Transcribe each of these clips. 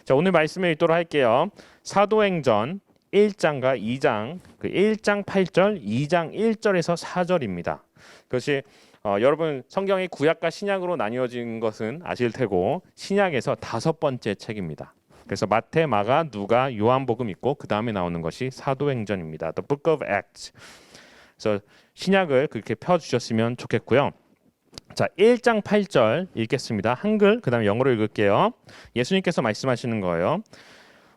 자, 오늘 말씀을 읽도록 할게요. 사도행전 1장과 2장, 그 1장 8절, 2장 1절에서 4절입니다. 그것이 여러분 성경이 구약과 신약으로 나뉘어진 것은 아실 테고 신약에서 5번째 책입니다. 그래서 마태, 마가, 누가, 요한복음 있고 그 다음에 나오는 것이 사도행전입니다. The Book of Acts. 그래서 신약을 그렇게 펴주셨으면 좋겠고요. 자, 1장 8절 읽겠습니다. 한글, 그 다음에 영어로 읽을게요. 예수님께서 말씀하시는 거예요.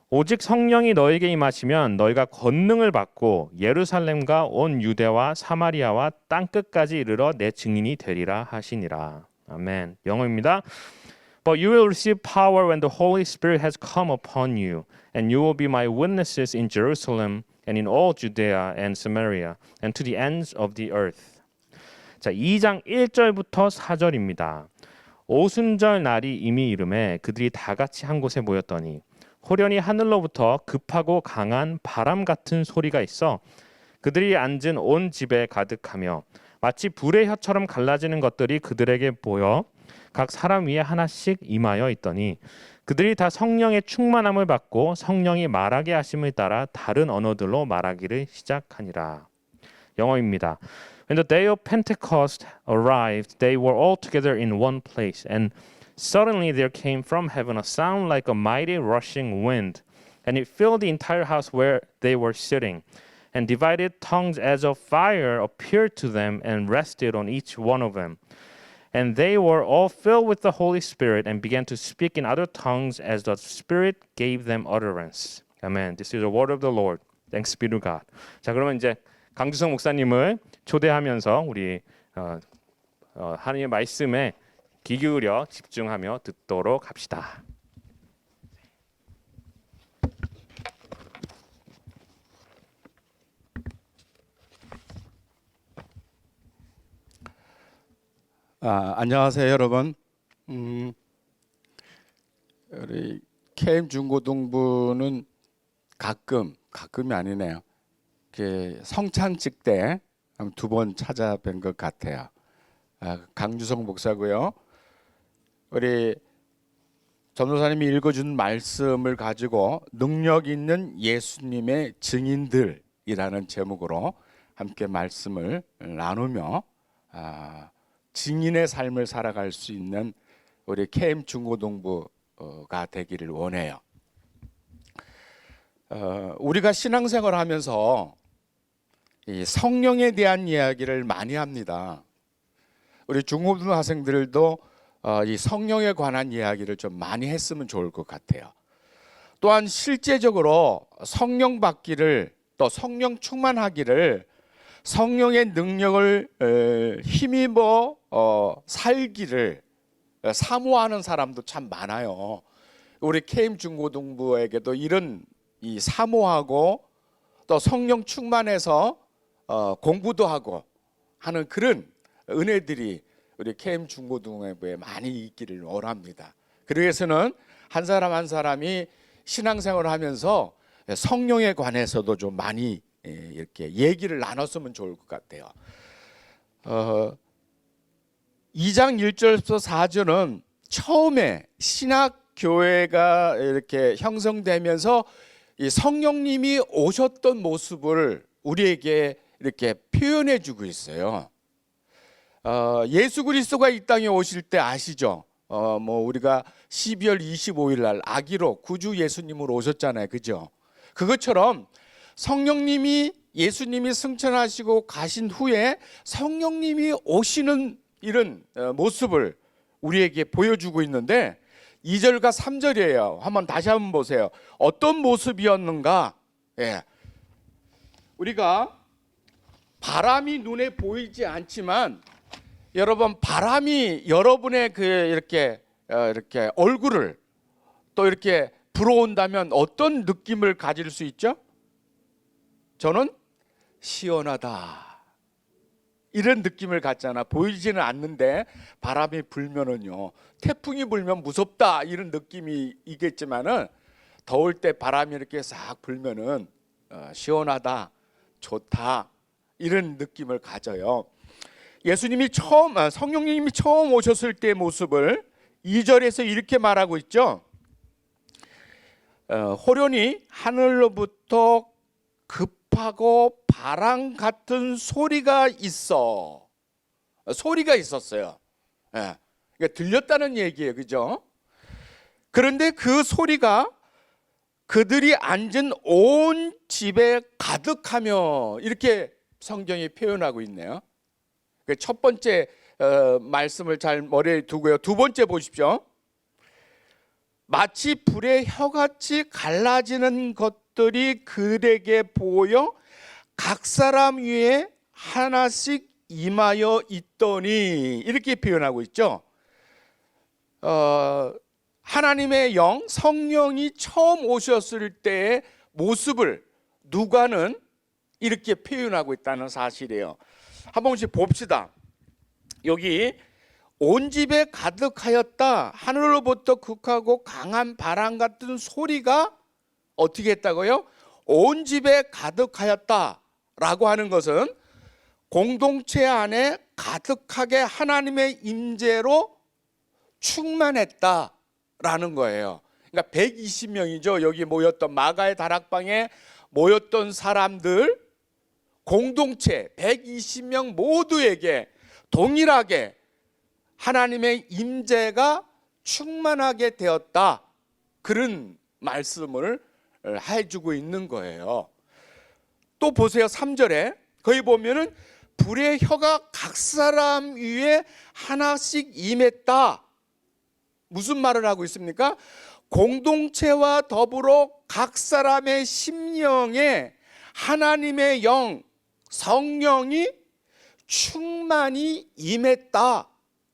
오직 성령이 너에게 임하시면 너희가 권능을 받고 예루살렘과 온 유대와 사마리아와 땅끝까지 이르러 내 증인이 되리라 하시니라. 아멘. 영어입니다. But you will receive power when the Holy Spirit has come upon you, and you will be my witnesses in Jerusalem and in all Judea and Samaria and to the ends of the earth. 자, 2장 1절부터 4절입니다. 오순절 날이 이미 이르매 그들이 다 같이 한 곳에 모였더니 호련히 하늘로부터 급하고 강한 바람 같은 소리가 있어 그들이 앉은 온 집에 가득하며 마치 불의 혀처럼 갈라지는 것들이 그들에게 보여 각 사람 위에 하나씩 임하여 있더니 그들이 다 성령의 충만함을 받고 성령이 말하게 하심을 따라 다른 언어들로 말하기를 시작하니라. 영어입니다. When the day of Pentecost arrived, they were all together in one place, and suddenly there came from heaven a sound like a mighty rushing wind, and it filled the entire house where they were sitting. And divided tongues as of fire appeared to them and rested on each one of them. And they were all filled with the Holy Spirit and began to speak in other tongues as the Spirit gave them utterance. Amen. This is the word of the Lord. Thanks be to God. 자, 그러면 이제 강주성 목사님을 초대하면서 우리 하나님의 말씀에 귀 기울여 집중하며 듣도록 합시다. 안녕하세요, 여러분. 우리 KM 중고등부는 가끔이 아니네요. 성찬식 때 한 2번 찾아뵌 것 같아요. 강주성 목사고요. 우리 전도사님이 읽어준 말씀을 가지고 능력 있는 예수님의 증인들이라는 제목으로 함께 말씀을 나누며 증인의 삶을 살아갈 수 있는 우리 KM 중고등부가 되기를 원해요. 우리가 신앙생활을 하면서 이 성령에 대한 이야기를 많이 합니다. 우리 중고등학생들도 이 성령에 관한 이야기를 좀 많이 했으면 좋을 것 같아요. 또한 실제적으로 성령 받기를 또 성령 충만하기를 성령의 능력을 힘입어 살기를 사모하는 사람도 참 많아요. 우리 KM 중고등부에게도 이런 이 사모하고 또 성령 충만해서 공부도 하고 하는 그런 은혜들이 우리 KM 중고등부에 많이 있기를 원합니다. 그래서는 한 사람 한 사람이 신앙생활을 하면서 성령에 관해서도 좀 많이 이렇게 얘기를 나눴으면 좋을 것 같아요. 2장 1절부터 4절은 처음에 신학교회가 이렇게 형성되면서 이 성령님이 오셨던 모습을 우리에게 이렇게 표현해 주고 있어요. 예수 그리스도가 이 땅에 오실 때 아시죠? 우리가 12월 25일 날 아기로 구주 예수님으로 오셨잖아요. 그죠? 그것처럼 성령님이 예수님이 승천하시고 가신 후에 성령님이 오시는 이런 모습을 우리에게 보여주고 있는데 2절과 3절이에요. 다시 한번 보세요. 어떤 모습이었는가? 우리가 바람이 눈에 보이지 않지만 여러분 바람이 여러분의 이렇게 얼굴을 또 이렇게 불어온다면 어떤 느낌을 가질 수 있죠? 저는 시원하다 이런 느낌을 갖잖아. 보이지는 않는데 바람이 불면은요, 태풍이 불면 무섭다 이런 느낌이 있겠지만은 더울 때 바람이 이렇게 싹 불면은 시원하다, 좋다 이런 느낌을 가져요. 예수님이 성령님이 처음 오셨을 때의 모습을 2절에서 이렇게 말하고 있죠. 호련히 하늘로부터 급하고 바람 같은 소리가 있어. 소리가 있었어요. 예. 그러니까 들렸다는 얘기예요. 그죠? 그런데 그 소리가 그들이 앉은 온 집에 가득하며, 이렇게 성경이 표현하고 있네요. 첫 번째 말씀을 잘 머리에 두고요. 두 번째 보십시오. 마치 불의 혀같이 갈라지는 것들이 그들에게 보여 각 사람 위에 하나씩 임하여 있더니, 이렇게 표현하고 있죠. 하나님의 영, 성령이 처음 오셨을 때의 모습을 누가는 이렇게 표현하고 있다는 사실이에요. 한 번씩 봅시다. 여기 온 집에 가득하였다. 하늘로부터 극하고 강한 바람 같은 소리가 어떻게 했다고요? 온 집에 가득하였다 라고 하는 것은 공동체 안에 가득하게 하나님의 임재로 충만했다라는 거예요. 그러니까 120명이죠. 여기 모였던 마가의 다락방에 모였던 사람들, 공동체 120명 모두에게 동일하게 하나님의 임재가 충만하게 되었다, 그런 말씀을 해주고 있는 거예요. 또 보세요. 3절에 거기 보면은 불의 혀가 각 사람 위에 하나씩 임했다. 무슨 말을 하고 있습니까? 공동체와 더불어 각 사람의 심령에 하나님의 영, 성령이 충만히 임했다,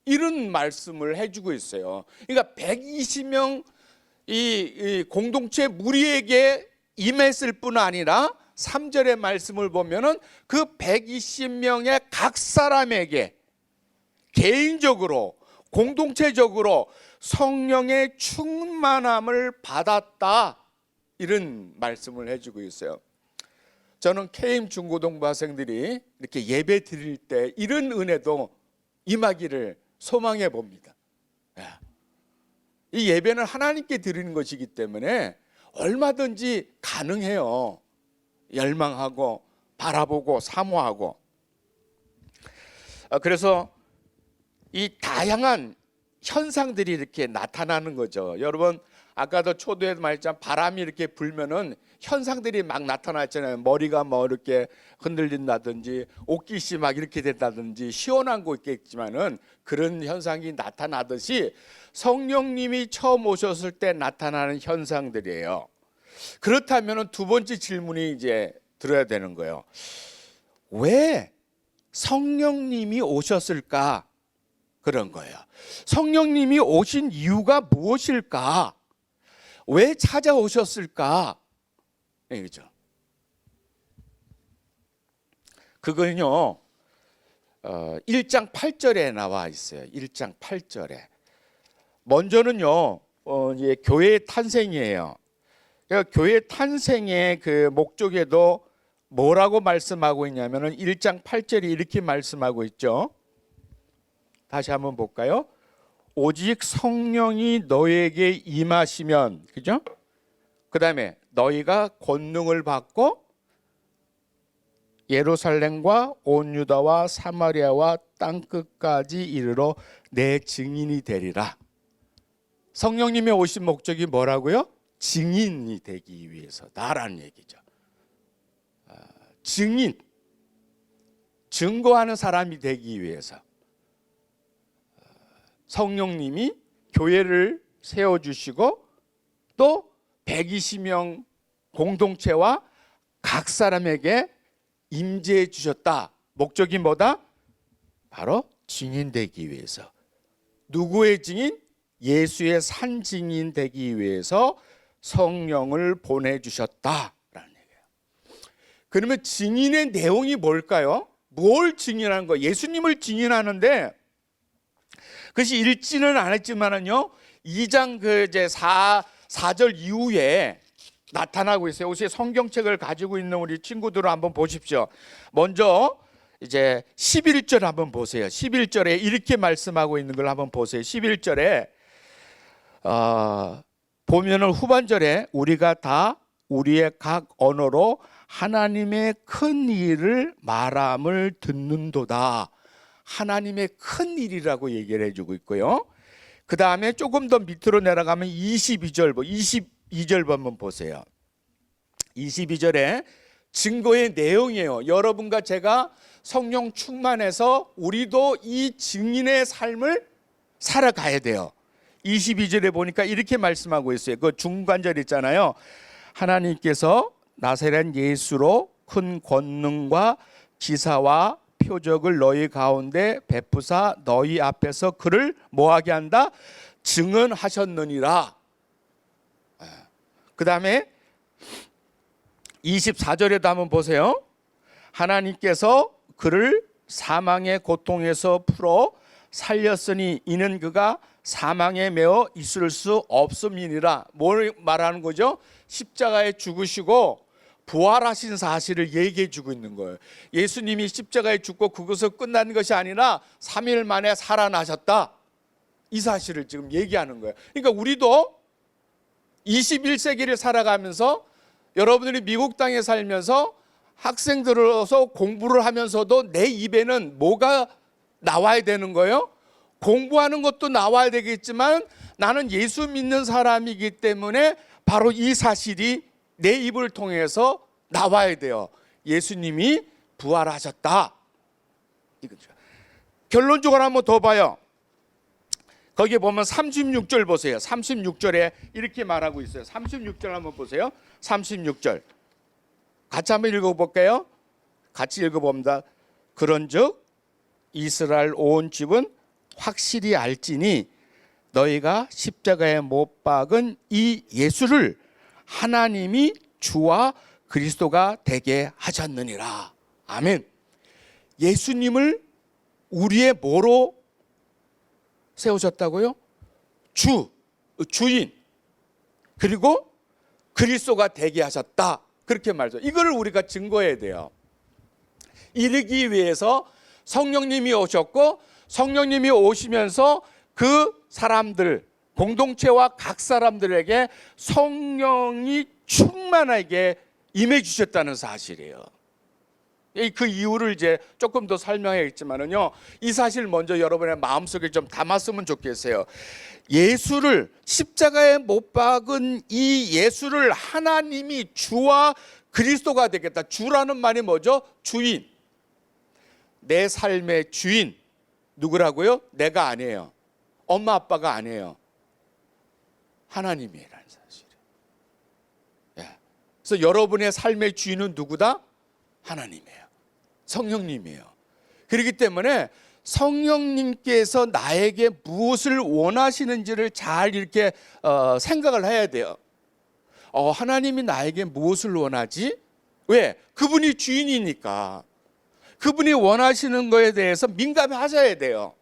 이런 말씀을 해주고 있어요. 그러니까 120명 이 공동체 무리에게 임했을 뿐 아니라 3절의 말씀을 보면은 그 120명의 각 사람에게 개인적으로, 공동체적으로 성령의 충만함을 받았다, 이런 말씀을 해주고 있어요. 저는 KM 중고등부 학생들이 이렇게 예배 드릴 때 이런 은혜도 임하기를 소망해 봅니다. 이 예배는 하나님께 드리는 것이기 때문에 얼마든지 가능해요. 열망하고 바라보고 사모하고. 그래서 이 다양한 현상들이 이렇게 나타나는 거죠. 여러분, 아까도 초도에도 말했지만 바람이 이렇게 불면은 현상들이 막 나타났잖아요. 머리가 뭐 이렇게 흔들린다든지 옷깃이 막 이렇게 된다든지 시원한 거 있겠지만은 그런 현상이 나타나듯이 성령님이 처음 오셨을 때 나타나는 현상들이에요. 그렇다면은 두 번째 질문이 이제 들어야 되는 거예요. 왜 성령님이 오셨을까? 그런 거예요. 성령님이 오신 이유가 무엇일까? 왜 찾아오셨을까? 그죠? 그거는요, 1장 8절에 나와 있어요. 1장 8절에. 먼저는요, 이제 교회의 탄생이에요. 그러니까 교회 탄생의 그 목적에도 뭐라고 말씀하고 있냐면은 1장 8절이 이렇게 말씀하고 있죠. 다시 한번 볼까요? 오직 성령이 너에게 임하시면, 그죠? 그 다음에 너희가 권능을 받고 예루살렘과 온 유다와 사마리아와 땅끝까지 이르러 내 증인이 되리라. 성령님의 오신 목적이 뭐라고요? 증인이 되기 위해서다라는 얘기죠. 증인, 증거하는 사람이 되기 위해서 성령님이 교회를 세워주시고 또 120명 공동체와 각 사람에게 임재해 주셨다. 목적이 뭐다? 바로 증인되기 위해서. 누구의 증인? 예수의 산 증인 되기 위해서 성령을 보내주셨다라는 얘기예요. 그러면 증인의 내용이 뭘까요? 뭘 증인하는 거예요? 예수님을 증인하는데 그것이 읽지는 않았지만은요, 2장 그 이제 4절 이후에 나타나고 있어요. 혹시 성경책을 가지고 있는 우리 친구들을 한번 보십시오. 먼저 이제 11절 한번 보세요. 11절에 이렇게 말씀하고 있는 걸 한번 보세요. 11절에 보면은 후반절에 우리가 다 우리의 각 언어로 하나님의 큰 일을 말함을 듣는도다. 하나님의 큰 일이라고 얘기를 해주고 있고요. 그 다음에 조금 더 밑으로 내려가면 22절 한번 보세요. 22절에 증거의 내용이에요. 여러분과 제가 성령 충만해서 우리도 이 증인의 삶을 살아가야 돼요. 22절에 보니까 이렇게 말씀하고 있어요. 그 중간절 있잖아요. 하나님께서 나사렛 예수로 큰 권능과 기사와 표적을 너희 가운데 베푸사 너희 앞에서 그를 뭐하게 한다? 증언하셨느니라. 그 다음에 24절에도 한번 보세요. 하나님께서 그를 사망의 고통에서 풀어 살렸으니 이는 그가 사망에 매어 있을 수 없음이니라. 뭘 말하는 거죠? 십자가에 죽으시고 부활하신 사실을 얘기해 주고 있는 거예요. 예수님이 십자가에 죽고 그것을 끝난 것이 아니라 3일 만에 살아나셨다. 이 사실을 지금 얘기하는 거예요. 그러니까 우리도 21세기를 살아가면서 여러분들이 미국 땅에 살면서 학생들로서 공부를 하면서도 내 입에는 뭐가 나와야 되는 거예요? 공부하는 것도 나와야 되겠지만 나는 예수 믿는 사람이기 때문에 바로 이 사실이 내 입을 통해서 나와야 돼요. 예수님이 부활하셨다. 이거죠. 결론적으로 한번 더 봐요. 거기에 보면 36절 보세요. 36절에 이렇게 말하고 있어요. 36절 한번 보세요. 36절 같이 한번 읽어볼게요. 같이 읽어봅니다. 그런즉 이스라엘 온 집은 확실히 알지니 너희가 십자가에 못 박은 이 예수를 하나님이 주와 그리스도가 되게 하셨느니라. 아멘. 예수님을 우리의 뭐로 세우셨다고요? 주인 그리고 그리스도가 되게 하셨다. 그렇게 말하죠. 이거를 우리가 증거해야 돼요. 이르기 위해서 성령님이 오셨고 성령님이 오시면서 그 사람들 공동체와 각 사람들에게 성령이 충만하게 임해 주셨다는 사실이에요. 그 이유를 이제 조금 더 설명하겠지만은요, 이 사실 먼저 여러분의 마음속에 좀 담았으면 좋겠어요. 예수를 십자가에 못 박은 이 예수를 하나님이 주와 그리스도가 되겠다. 주라는 말이 뭐죠? 주인. 내 삶의 주인 누구라고요? 내가 아니에요. 엄마 아빠가 아니에요. 하나님이라는 사실이에요. 그래서 여러분의 삶의 주인은 누구다? 하나님이에요. 성령님이에요. 그렇기 때문에 성령님께서 나에게 무엇을 원하시는지를 잘 이렇게 생각을 해야 돼요. 하나님이 나에게 무엇을 원하지? 왜? 그분이 주인이니까. 그분이 원하시는 거에 대해서 민감하셔야 돼요.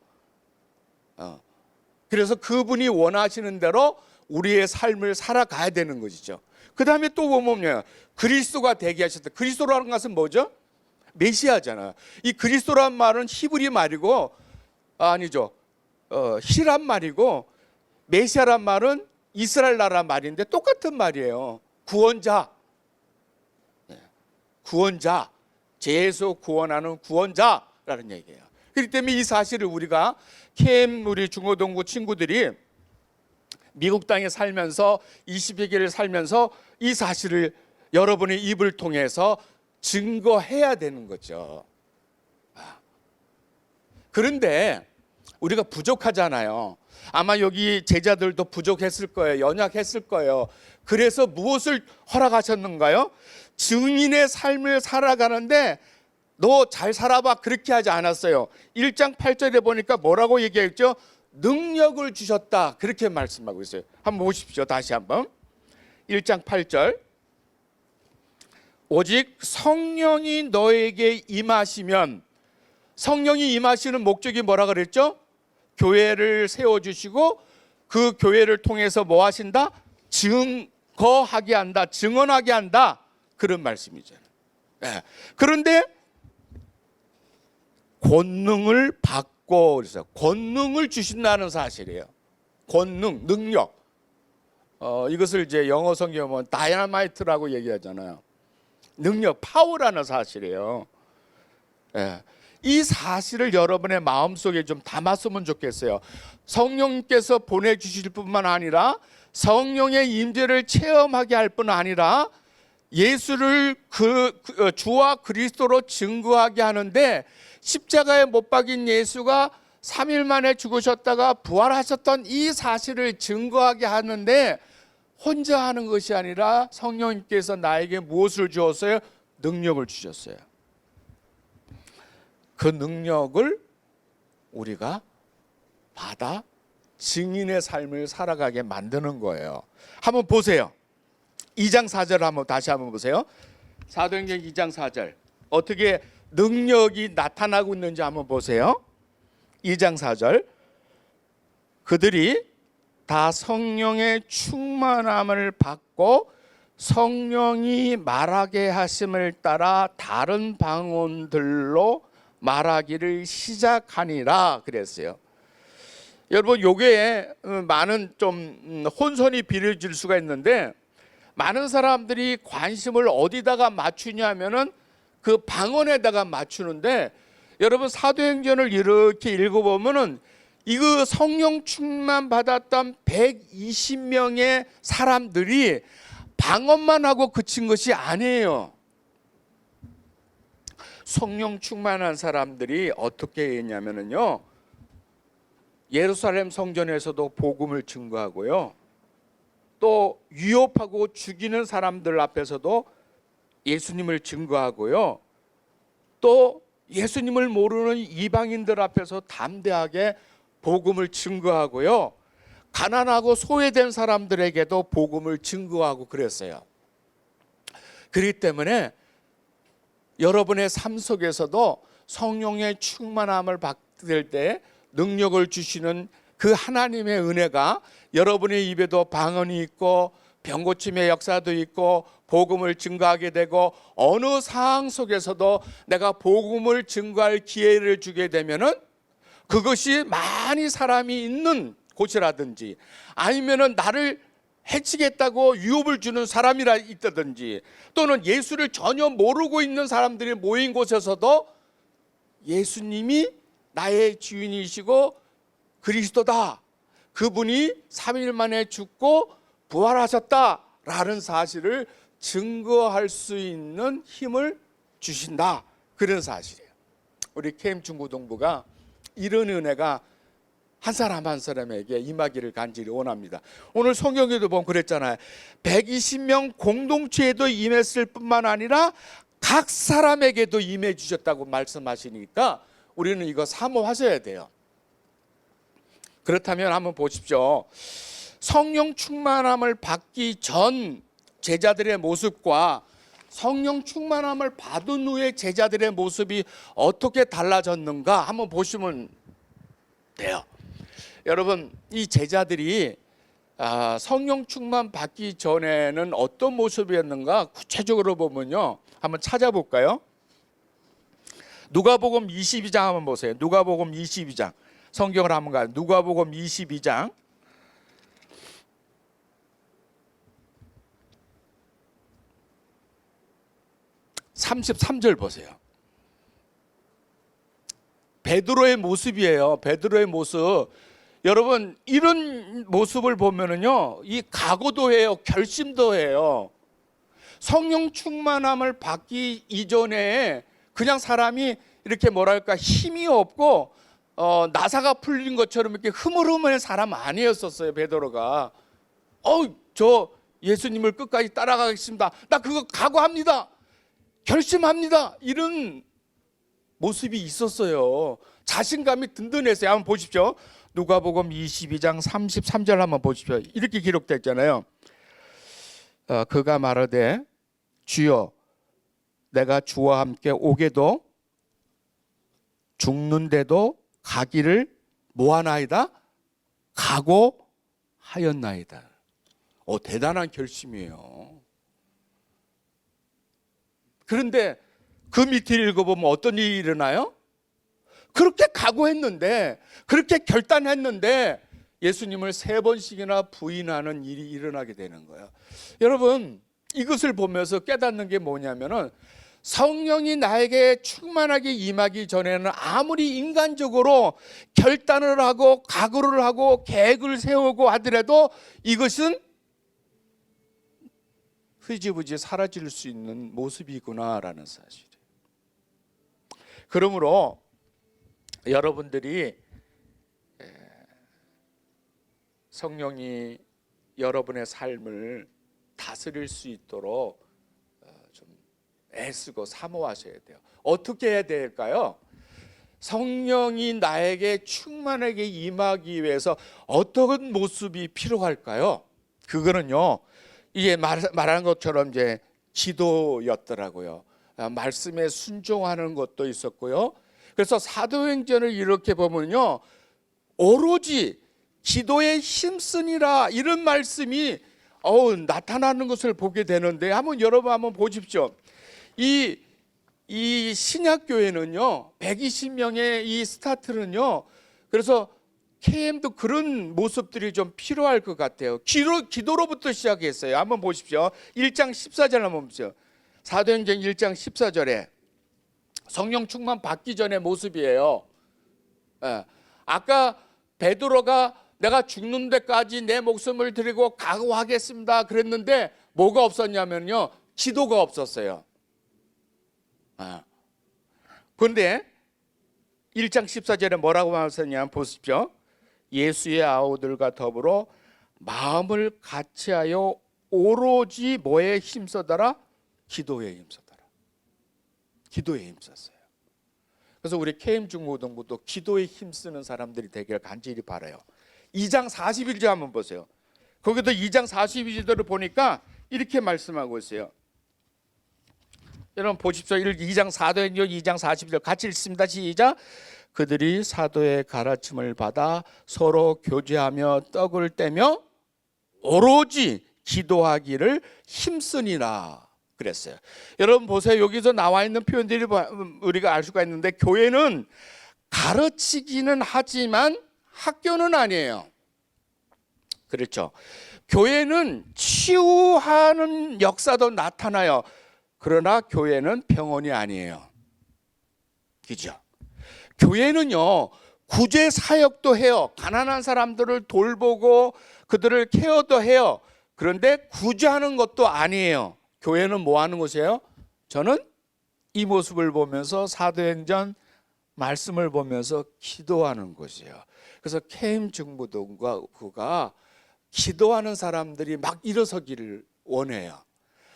그래서 그분이 원하시는 대로 우리의 삶을 살아가야 되는 것이죠. 그 다음에 또 보면 그리스도가 되게 하셨다. 그리스도라는 것은 뭐죠? 메시아잖아. 이 그리스도란 말은 히브리 말이고 아니죠. 히람 말이고 메시아란 말은 이스라엘 나라 말인데 똑같은 말이에요. 구원자. 구원자. 죄에서 구원하는 구원자라는 얘기예요. 그렇기 때문에 이 사실을 우리가 캠 우리 중고등부 친구들이 미국 땅에 살면서 20세기를 살면서 이 사실을 여러분의 입을 통해서 증거해야 되는 거죠. 그런데 우리가 부족하잖아요. 아마 여기 제자들도 부족했을 거예요. 연약했을 거예요. 그래서 무엇을 허락하셨는가요? 증인의 삶을 살아가는데 너 잘 살아봐 그렇게 하지 않았어요. 1장 8절에 보니까 뭐라고 얘기했죠? 능력을 주셨다 그렇게 말씀하고 있어요. 한번 보십시오. 다시 한번 1장 8절 오직 성령이 너에게 임하시면 성령이 임하시는 목적이 뭐라 그랬죠? 교회를 세워주시고 그 교회를 통해서 뭐 하신다? 증거하게 한다. 증언하게 한다. 그런 말씀이잖아요. 그런데 권능을 받고 그래서 권능을 주신다는 사실이에요. 권능, 능력. 이것을 이제 영어 성경에 보면 다이너마이트라고 얘기하잖아요. 능력, 파워라는 사실이에요. 예. 이 사실을 여러분의 마음속에 좀 담았으면 좋겠어요. 성령님께서 보내주실 뿐만 아니라 성령의 임재를 체험하게 할 뿐 아니라 예수를 주와 그리스도로 증거하게 하는데, 십자가에 못 박인 예수가 3일 만에 죽으셨다가 부활하셨던 이 사실을 증거하게 하는데, 혼자 하는 것이 아니라 성령님께서 나에게 무엇을 주었어요? 능력을 주셨어요. 그 능력을 우리가 받아 증인의 삶을 살아가게 만드는 거예요. 한번 보세요. 2장 4절 다시 한번 보세요. 사도행전 2장 4절 어떻게 능력이 나타나고 있는지 한번 보세요. 2장 4절 그들이 다 성령의 충만함을 받고 성령이 말하게 하심을 따라 다른 방언들로 말하기를 시작하니라 그랬어요. 여러분, 요게 많은 좀 혼선이 빚어질 수가 있는데, 많은 사람들이 관심을 어디다가 맞추냐면은 그 방언에다가 맞추는데, 여러분 사도행전을 이렇게 읽어보면은 이거 성령 충만 받았던 120명의 사람들이 방언만 하고 그친 것이 아니에요. 성령 충만한 사람들이 어떻게 했냐면요, 예루살렘 성전에서도 복음을 증거하고요, 또 위협하고 죽이는 사람들 앞에서도 예수님을 증거하고요, 또 예수님을 모르는 이방인들 앞에서 담대하게 복음을 증거하고요, 가난하고 소외된 사람들에게도 복음을 증거하고 그랬어요. 그렇기 때문에 여러분의 삶 속에서도 성령의 충만함을 받을 때 능력을 주시는 그 하나님의 은혜가 여러분의 입에도 방언이 있고 병고침의 역사도 있고 복음을 증거하게 되고, 어느 상황 속에서도 내가 복음을 증거할 기회를 주게 되면은 그것이 많이 사람이 있는 곳이라든지, 아니면은 나를 해치겠다고 유혹을 주는 사람이라 있다든지, 또는 예수를 전혀 모르고 있는 사람들이 모인 곳에서도 예수님이 나의 주인이시고 그리스도다, 그분이 3일 만에 죽고 부활하셨다라는 사실을 증거할 수 있는 힘을 주신다, 그런 사실이에요. 우리 KM 중고등부가 이런 은혜가 한 사람 한 사람에게 임하기를 간절히 원합니다. 오늘 성경에도 보면 그랬잖아요. 120명 공동체에도 임했을 뿐만 아니라 각 사람에게도 임해 주셨다고 말씀하시니까 우리는 이거 사모하셔야 돼요. 그렇다면 한번 보십시오. 성령 충만함을 받기 전 제자들의 모습과 성령 충만함을 받은 후에 제자들의 모습이 어떻게 달라졌는가 한번 보시면 돼요. 여러분, 이 제자들이 성령 충만 받기 전에는 어떤 모습이었는가 구체적으로 보면요, 한번 찾아볼까요? 누가복음 22장 한번 보세요. 누가복음 22장 성경을 한번 가요. 누가복음 22장 33절 보세요. 베드로의 모습이에요. 베드로의 모습. 여러분, 이런 모습을 보면은요, 이 각오도 해요, 결심도 해요. 성령 충만함을 받기 이전에 그냥 사람이 이렇게 뭐랄까 힘이 없고 나사가 풀린 것처럼 이렇게 흐물흐물한 사람 아니었었어요. 베드로가 저 예수님을 끝까지 따라가겠습니다, 나 그거 각오합니다, 결심합니다, 이런 모습이 있었어요. 자신감이 든든했어요. 한번 보십시오. 누가복음 22장 33절 한번 보십시오. 이렇게 기록되어 있잖아요. 그가 말하되 주여 내가 주와 함께 오게도 죽는데도 가기를 뭐하나이다? 각오하였나이다. 대단한 결심이에요. 그런데 그 밑에 읽어보면 어떤 일이 일어나요? 그렇게 각오했는데, 그렇게 결단했는데 예수님을 3번씩이나 부인하는 일이 일어나게 되는 거예요. 여러분, 이것을 보면서 깨닫는 게 뭐냐면은 성령이 나에게 충만하게 임하기 전에는 아무리 인간적으로 결단을 하고 각오를 하고 계획을 세우고 하더라도 이것은 흐지부지 사라질 수 있는 모습이구나라는 사실이에요. 그러므로 여러분들이 성령이 여러분의 삶을 다스릴 수 있도록 좀 애쓰고 사모하셔야 돼요. 어떻게 해야 될까요? 성령이 나에게 충만하게 임하기 위해서 어떤 모습이 필요할까요? 그거는요, 이게 말한 것처럼 이제 기도였더라고요. 말씀에 순종하는 것도 있었고요. 그래서 사도행전을 이렇게 보면요, 오로지 기도에 힘쓰니라 이런 말씀이 나타나는 것을 보게 되는데, 여러분 한번 보십시오. 이 신약교회는요 120명의 이 스타트는요, 그래서 KM도 그런 모습들이 좀 필요할 것 같아요. 기도로부터 시작했어요. 한번 보십시오. 1장 14절 한번 보십시오. 사도행전 1장 14절에 성령 충만 받기 전의 모습이에요. 아까 베드로가 내가 죽는 데까지 내 목숨을 드리고 각오하겠습니다 그랬는데 뭐가 없었냐면요, 기도가 없었어요. 그런데 1장 14절에 뭐라고 하셨냐면 보십시오. 예수의 아우들과 더불어 마음을 같이하여 오로지 뭐에 힘써더라? 기도에 힘써더라. 기도에 힘썼어요. 그래서 우리 KM 중고등부도 기도에 힘쓰는 사람들이 되기를 간절히 바라요. 2장 41절 한번 보세요. 거기도 2장 41절을 보니까 이렇게 말씀하고 있어요. 여러분 보십시오. 2장 4도행전 2장 40절 같이 읽습니다. 시작. 그들이 사도의 가르침을 받아 서로 교제하며 떡을 떼며 오로지 기도하기를 힘쓰니라 그랬어요. 여러분 보세요. 여기서 나와 있는 표현들이 우리가 알 수가 있는데, 교회는 가르치기는 하지만 학교는 아니에요. 그렇죠. 교회는 치유하는 역사도 나타나요. 그러나 교회는 병원이 아니에요. 그죠? 교회는요 구제 사역도 해요. 가난한 사람들을 돌보고 그들을 케어도 해요. 그런데 구제하는 것도 아니에요. 교회는 뭐 하는 곳이에요? 저는 이 모습을 보면서 사도행전 말씀을 보면서 기도하는 곳이에요. 그래서 KM 중부동부가 기도하는 사람들이 막 일어서기를 원해요.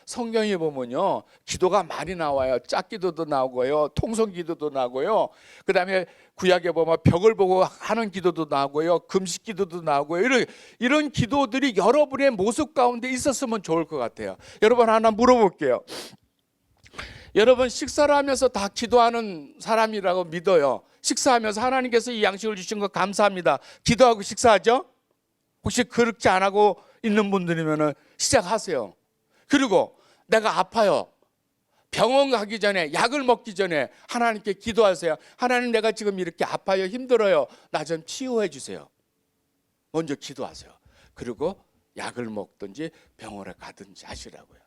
성경에 보면요 기도가 많이 나와요. 짝기도도 나오고요, 통성기도도 나오고요, 그 다음에 구약에 보면 벽을 보고 하는 기도도 나오고요, 금식기도도 나오고요. 이런 기도들이 여러분의 모습 가운데 있었으면 좋을 것 같아요. 여러분 하나 물어볼게요. 여러분 식사를 하면서 다 기도하는 사람이라고 믿어요. 식사하면서 하나님께서 이 양식을 주신 거 감사합니다, 기도하고 식사하죠? 혹시 그렇게 안 하고 있는 분들이면 시작하세요. 그리고 내가 아파요. 병원 가기 전에, 약을 먹기 전에 하나님께 기도하세요. 하나님, 내가 지금 이렇게 아파요, 힘들어요, 나 좀 치유해 주세요. 먼저 기도하세요. 그리고 약을 먹든지 병원에 가든지 하시라고요.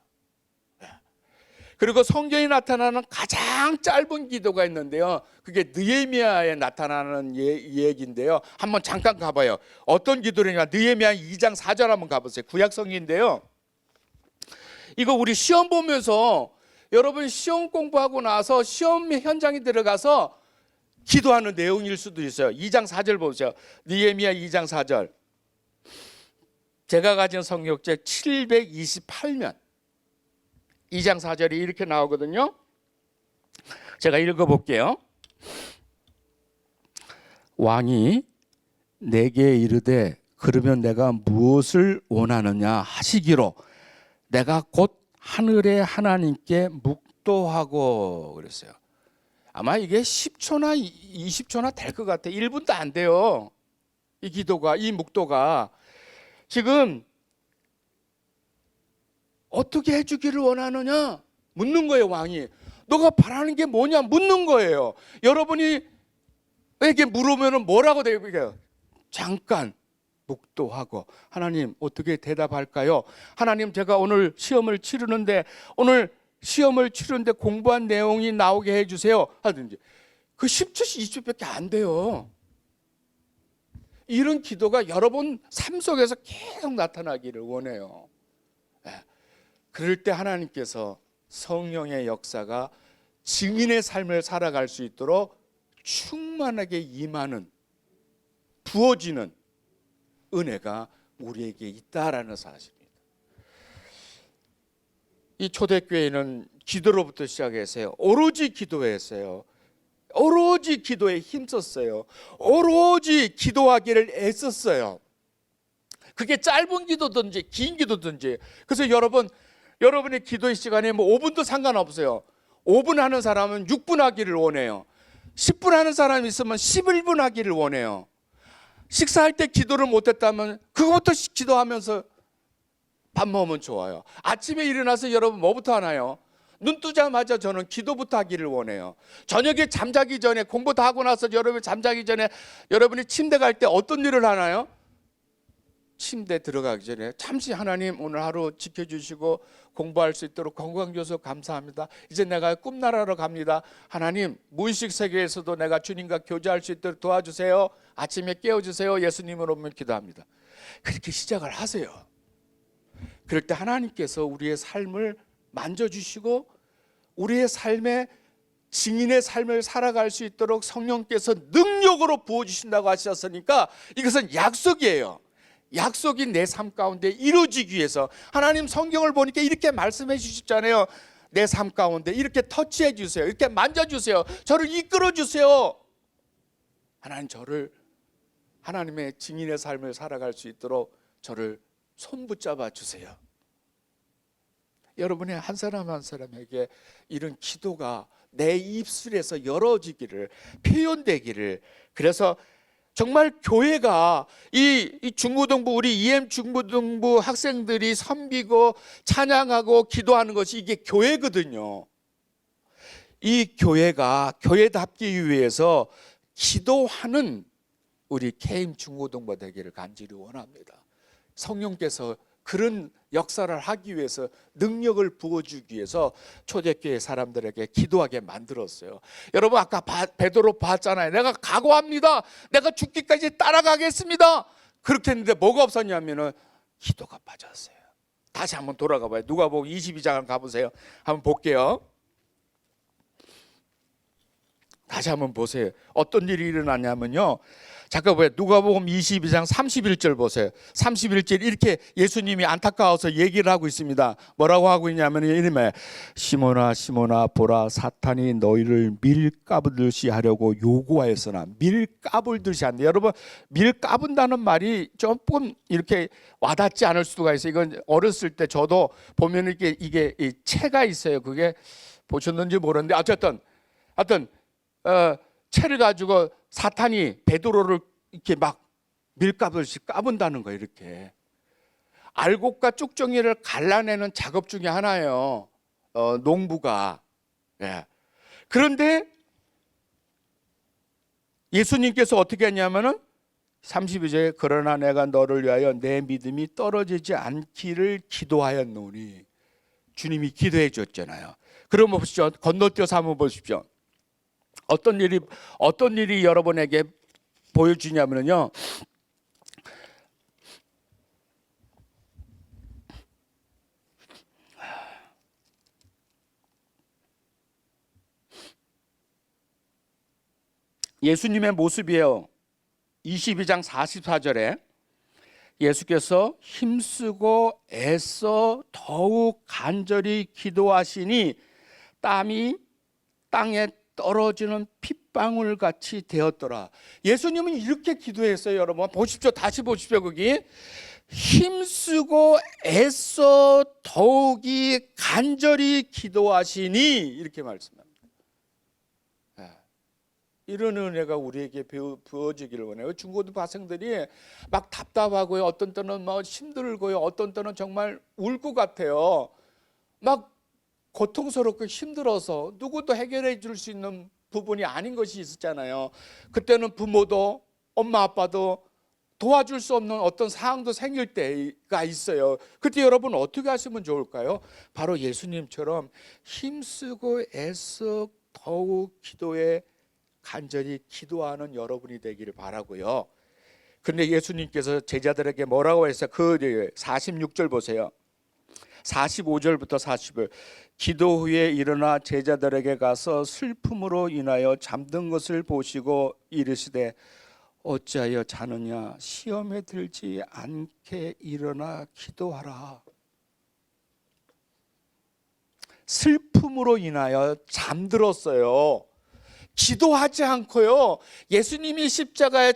그리고 성경에 나타나는 가장 짧은 기도가 있는데요, 그게 느헤미야에 나타나는 얘기인데요. 한번 잠깐 가봐요. 어떤 기도냐면 느헤미야 2장 4절 한번 가보세요. 구약성인데요. 이거 우리 시험 보면서, 여러분 시험 공부하고 나서 시험 현장에 들어가서 기도하는 내용일 수도 있어요. 2장 4절 보세요. 느헤미야 2장 4절. 제가 가진 성경책 728면 2장 4절이 이렇게 나오거든요. 제가 읽어볼게요. 왕이 내게 이르되 그러면 내가 무엇을 원하느냐 하시기로 내가 곧 하늘의 하나님께 묵도하고 그랬어요. 아마 이게 10초나 20초나 될 것 같아요. 1분도 안 돼요. 이 기도가, 이 묵도가. 지금 어떻게 해주기를 원하느냐 묻는 거예요. 왕이 너가 바라는 게 뭐냐 묻는 거예요. 여러분이 에게 물으면 뭐라고 대답해요? 잠깐 묵도하고 하나님 어떻게 대답할까요? 하나님 제가 오늘 시험을 치르는데 공부한 내용이 나오게 해주세요 하든지 그 10초, 20초밖에 안 돼요. 이런 기도가 여러분 삶 속에서 계속 나타나기를 원해요. 그럴 때 하나님께서 성령의 역사가 증인의 삶을 살아갈 수 있도록 충만하게 임하는 부어지는 은혜가 우리에게 있다라는 사실입니다. 이 초대교회는 기도로부터 시작했어요. 오로지 기도했어요. 오로지 기도에 힘썼어요. 오로지 기도하기를 애썼어요. 그게 짧은 기도든지 긴 기도든지. 그래서 여러분의 기도의 시간에 뭐 5분도 상관없어요. 5분 하는 사람은 6분 하기를 원해요. 10분 하는 사람이 있으면 11분 하기를 원해요. 식사할 때 기도를 못했다면 그거부터 기도하면서 밥 먹으면 좋아요. 아침에 일어나서 여러분 뭐부터 하나요? 눈 뜨자마자 저는 기도부터 하기를 원해요. 저녁에 잠자기 전에 공부 다 하고 나서 여러분이 잠자기 전에 여러분이 침대 갈 때 어떤 일을 하나요? 침대 들어가기 전에 잠시 하나님 오늘 하루 지켜주시고 공부할 수 있도록 건강 줘서 감사합니다. 이제 내가 꿈나라로 갑니다. 하나님 무의식 세계에서도 내가 주님과 교제할 수 있도록 도와주세요. 아침에 깨워주세요. 예수님으로 기도합니다. 그렇게 시작을 하세요. 그럴 때 하나님께서 우리의 삶을 만져주시고 우리의 삶에 증인의 삶을 살아갈 수 있도록 성령께서 능력으로 부어주신다고 하셨으니까 이것은 약속이에요. 약속이 내 삶 가운데 이루어지기 위해서 하나님 성경을 보니까 이렇게 말씀해 주셨잖아요. 내 삶 가운데 이렇게 터치해 주세요. 이렇게 만져주세요. 저를 이끌어 주세요. 하나님 저를 하나님의 증인의 삶을 살아갈 수 있도록 저를 손 붙잡아 주세요. 여러분의 한 사람 한 사람에게 이런 기도가 내 입술에서 열어지기를 표현되기를 그래서 정말 교회가 이 중고등부 우리 EM 중고등부 학생들이 섬기고 찬양하고 기도하는 것이 이게 교회거든요. 이 교회가 교회답기 위해서 기도하는 우리 KM 중고등부 되기를 간절히 원합니다. 성령께서 그런 역사를 하기 위해서 능력을 부어주기 위해서 초대교회 사람들에게 기도하게 만들었어요. 여러분 아까 베드로 봤잖아요. 내가 각오합니다. 내가 죽기까지 따라가겠습니다. 그렇게 했는데 뭐가 없었냐면은 기도가 빠졌어요. 다시 한번 돌아가 봐요. 누가복음 22장을 가보세요. 한번 볼게요. 다시 한번 보세요. 어떤 일이 일어났냐면요. 잠깐 보세요. 누가복음 22장 31절 보세요. 31절 이렇게 예수님이 안타까워서 얘기를 하고 있습니다. 뭐라고 하고 있냐면 이름에 시몬아 시몬아 보라 사탄이 너희를 밀가부듯이 하려고 요구하였으나 밀가불듯이 한다. 여러분 밀가분다는 말이 조금 이렇게 와닿지 않을 수가 있어요. 이건 어렸을 때 저도 보면 이게 채가 있어요. 그게 보셨는지 모르는데 어쨌든 채를 가지고 사탄이 베드로를 이렇게 막 밀가부듯이 까분다는 거예요. 이렇게 알곡과 쭉정이를 갈라내는 작업 중에 하나예요. 농부가. 예. 그런데 예수님께서 어떻게 했냐면은 32절에 그러나 내가 너를 위하여 내 믿음이 떨어지지 않기를 기도하였노니 주님이 기도해 줬잖아요. 그러면 보십시오. 건너뛰어서 한번 보십시오. 어떤 일이 여러분에게 보여주냐면요. 예수님의 모습이에요. 22장 44절에 예수께서 힘쓰고 애써 더욱 간절히 기도하시니 땀이 땅에 떨어지는 핏방울 같이 되었더라. 예수님은 이렇게 기도했어요. 여러분 보십시오. 다시 보십시오. 거기 힘쓰고 애써 더욱이 간절히 기도하시니 이렇게 말씀합니다. 이런 은혜가 우리에게 부어지기를 원해요. 중고등부 학생들이 막 답답하고요. 어떤 때는 막 힘들고요. 어떤 때는 정말 울 것 같아요. 막 고통스럽고 힘들어서 누구도 해결해 줄 수 있는 부분이 아닌 것이 있었잖아요. 그때는 부모도 엄마 아빠도 도와줄 수 없는 어떤 상황도 생길 때가 있어요. 그때 여러분 어떻게 하시면 좋을까요? 바로 예수님처럼 힘쓰고 애써 더욱 기도에 간절히 기도하는 여러분이 되기를 바라고요. 그런데 예수님께서 제자들에게 뭐라고 했어요? 그 46절 보세요. 45절부터 40절. 기도 후에 일어나 제자들에게 가서 슬픔으로 인하여 잠든 것을 보시고 이르시되 어찌하여 자느냐, 시험에 들지 않게 일어나 기도하라. 슬픔으로 인하여 잠들었어요. 기도하지 않고요. 예수님이 십자가에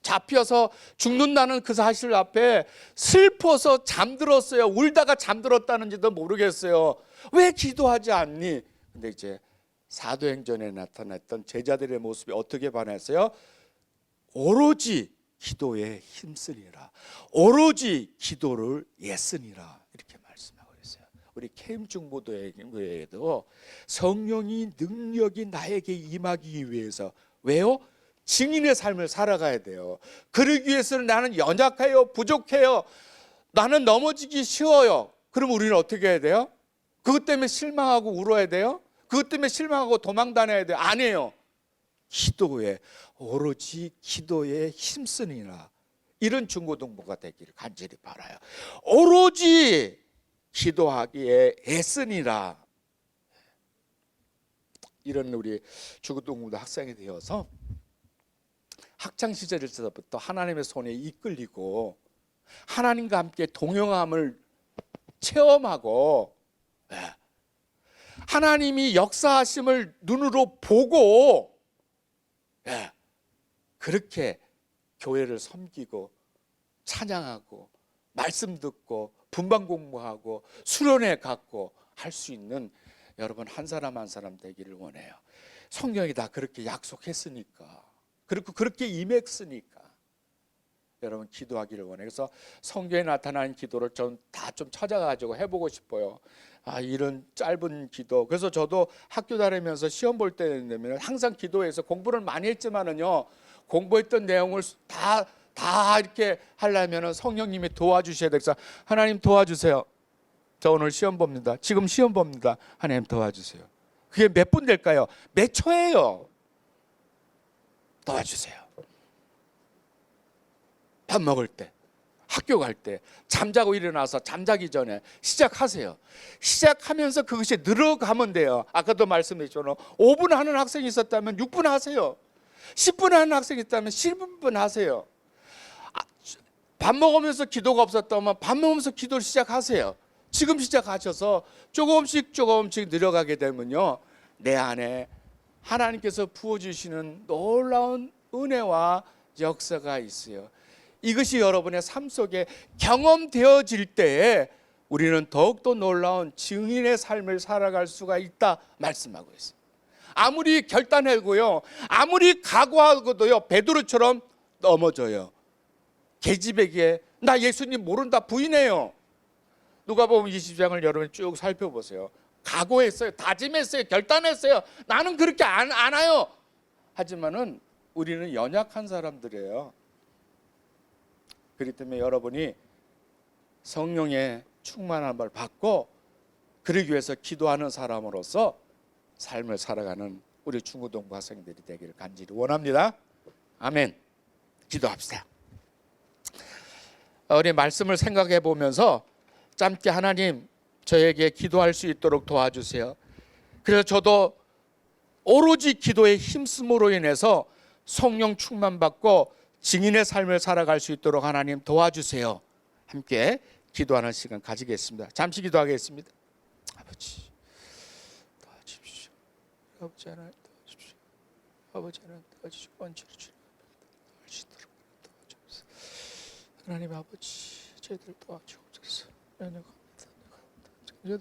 잡혀서 죽는다는 그 사실 앞에 슬퍼서 잠들었어요. 울다가 잠들었다는지도 모르겠어요. 왜 기도하지 않니? 근데 이제 사도행전에 나타났던 제자들의 모습이 어떻게 변했어요? 오로지 기도에 힘쓰니라. 오로지 기도를 애쓰니라. 이렇게 말씀하고 있어요. 우리 캠 중보도에도 성령이 능력이 나에게 임하기 위해서, 왜요? 증인의 삶을 살아가야 돼요. 그러기 위해서는 나는 연약해요, 부족해요, 나는 넘어지기 쉬워요. 그럼 우리는 어떻게 해야 돼요? 그것 때문에 실망하고 울어야 돼요? 그것 때문에 실망하고 도망 다녀야 돼요? 아니에요. 기도에, 오로지 기도에 힘쓰니라. 이런 중고등부가 되기를 간절히 바라요. 오로지 기도하기에 애쓰니라. 이런 우리 중고등부 학생이 되어서 학창 시절에서부터 하나님의 손에 이끌리고 하나님과 함께 동행함을 체험하고 하나님이 역사하심을 눈으로 보고 그렇게 교회를 섬기고 찬양하고 말씀 듣고 분방 공부하고 수련회 갖고 할 수 있는 여러분 한 사람 한 사람 되기를 원해요. 성경이 다 그렇게 약속했으니까, 그리고 그렇게 임했으니까 여러분 기도하기를 원해요. 그래서 성경에 나타나는 기도를 다 좀 찾아가지고 해보고 싶어요. 이런 짧은 기도. 그래서 저도 학교 다니면서 시험 볼 때 되면 항상 기도해서 공부를 많이 했지만은요, 공부했던 내용을 다 이렇게 하려면은 성령님이 도와주셔야 돼요. 그래서 하나님 도와주세요. 저 오늘 시험 봅니다. 지금 시험 봅니다. 하나님 도와주세요. 그게 몇 분 될까요? 몇 초예요. 도와주세요. 밥 먹을 때, 학교 갈 때, 잠자고 일어나서 잠자기 전에 시작하세요. 시작하면서 그것이 늘어가면 돼요. 아까도 말씀드렸죠. 5분 하는 학생이 있었다면 6분 하세요. 10분 하는 학생이 있다면 10분 하세요. 밥 먹으면서 기도가 없었다면 밥 먹으면서 기도를 시작하세요. 지금 시작하셔서 조금씩 늘어가게 되면요, 내 안에 하나님께서 부어주시는 놀라운 은혜와 역사가 있어요. 이것이 여러분의 삶 속에 경험되어질 때에 우리는 더욱더 놀라운 증인의 삶을 살아갈 수가 있다 말씀하고 있어요. 아무리 결단하고요, 아무리 각오하고도요, 베드로처럼 넘어져요. 계집에게 나 예수님 모른다 부인해요. 누가복음 20장을 여러분 쭉 살펴보세요. 각오했어요, 다짐했어요, 결단했어요. 나는 그렇게 안 해요. 하지만은 우리는 연약한 사람들이에요. 그렇기 때문에 여러분이 성령의 충만함을 받고 그러기 위해서 기도하는 사람으로서 삶을 살아가는 우리 중고등부 학생들이 되기를 간절히 원합니다. 아멘. 기도합시다. 우리 말씀을 생각해 보면서 짧게 하나님 저에게 기도할 수 있도록 도와주세요. 그래서 저도 오로지 기도에 힘쓰므로 인해서 성령 충만받고 증인의 삶을 살아갈 수 있도록 하나님 도와주세요. 함께 기도하는 시간 가지겠습니다. 잠시 기도하겠습니다. 아버지 도와주십시오. 아버지 하나님 도와주십시오. 아버지 하나님 도와주시고 원죄를 주시도록 도와주옵소서. 하나님 아버지 저희들 도와주옵소서. 연약합니다.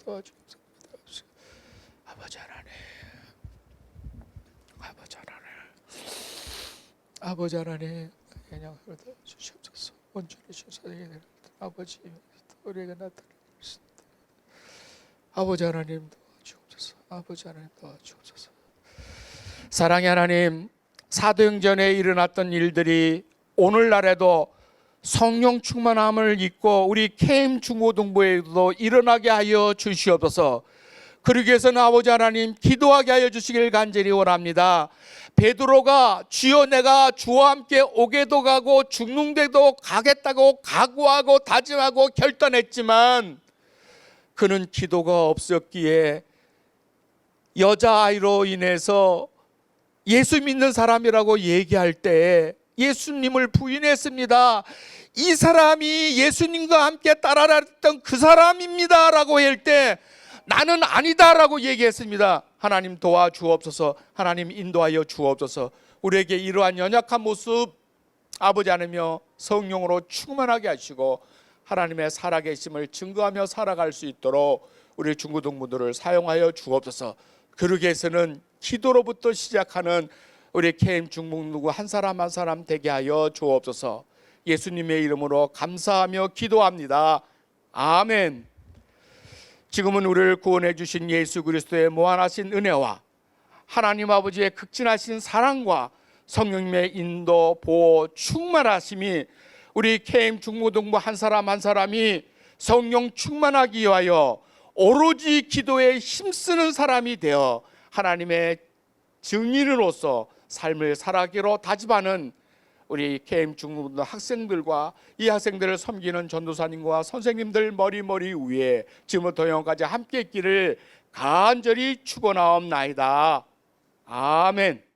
도와주옵소서. 아버지 하나님, 아버지 하나님, 아버지 하나님, 그냥 주시옵소서. 원죄를 주셔서 아버지 우리가 나타내겠습니다. 아버지 하나님 도와주옵소서. 아버지 하나님 도와주옵소서. 사랑의 하나님, 사도행전에 일어났던 일들이 오늘날에도 성령 충만함을 입고 우리 KM 중고등부에도 일어나게 하여 주시옵소서. 그러기 위해서는 아버지 하나님 기도하게 하여 주시길 간절히 원합니다. 베드로가 주여 내가 주와 함께 오게도 가고 죽는 데도 가겠다고 각오하고 다짐하고 결단했지만 그는 기도가 없었기에 여자아이로 인해서 예수 믿는 사람이라고 얘기할 때 예수님을 부인했습니다. 이 사람이 예수님과 함께 따라다녔던 그 사람입니다 라고 할 때 나는 아니다 라고 얘기했습니다. 하나님 도와주옵소서. 하나님 인도하여 주옵소서. 우리에게 이러한 연약한 모습 아버지 하나님여 성령으로 충만하게 하시고 하나님의 살아계심을 증거하며 살아갈 수 있도록 우리 중고등부들을 사용하여 주옵소서. 그러기 위해서는 기도로부터 시작하는 우리 KM 중고등부 한 사람 한 사람 되게 하여 주옵소서. 예수님의 이름으로 감사하며 기도합니다. 아멘. 지금은 우리를 구원해 주신 예수 그리스도의 무한하신 은혜와 하나님 아버지의 극진하신 사랑과 성령님의 인도 보호 충만하심이 우리 KM 중고등부 한 사람 한 사람이 성령 충만하기 위하여 오로지 기도에 힘쓰는 사람이 되어 하나님의 증인으로서 삶을 살아가기로 다짐하는 우리 KM 중고등부 학생들과 이 학생들을 섬기는 전도사님과 선생님들 머리 위에 지금부터 영원까지 함께 있기를 간절히 축원하옵나이다. 아멘.